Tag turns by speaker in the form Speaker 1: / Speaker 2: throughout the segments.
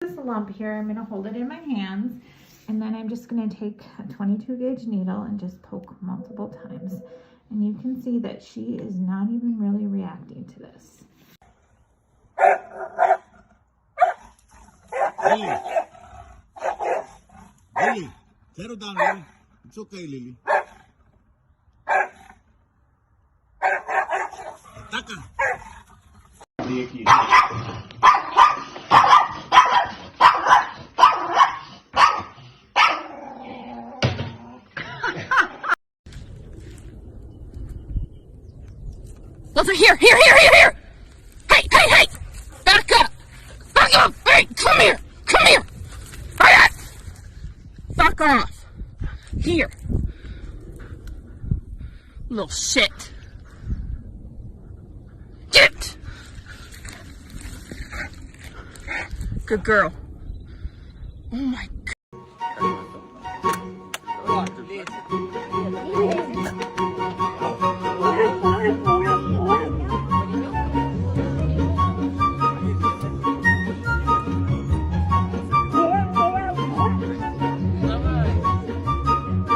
Speaker 1: This lump here, I'm going to hold it in my hands, and then I'm just going to take a 22 gauge needle and just poke multiple times. And you can see that she is not even really reacting to this.
Speaker 2: Lily. Lily. Settle down, Lily. It's okay, Lily. Ataca. Aqui.
Speaker 3: Over here! Hey! Back up! Hey, come here! Alright! Back off! Here! Little shit! Get! Good girl. Oh my god.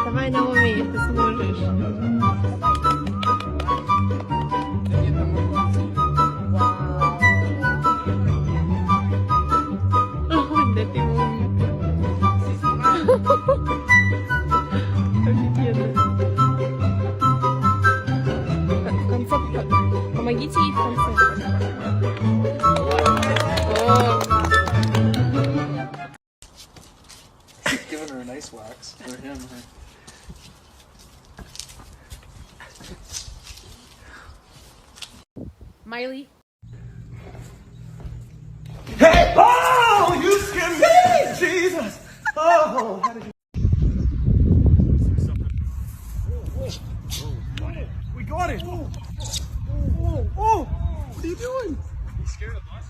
Speaker 4: Dawaj na łomienie, ty sможesz. Ładne ty łomi. Офигенно. В конце, помогите ей в конце.
Speaker 5: Giving her a nice wax for him.
Speaker 3: Miley.
Speaker 5: Hey! Oh, you scared me! Jesus! Oh, how did you? We got it! Oh! What are you doing? You scared of us?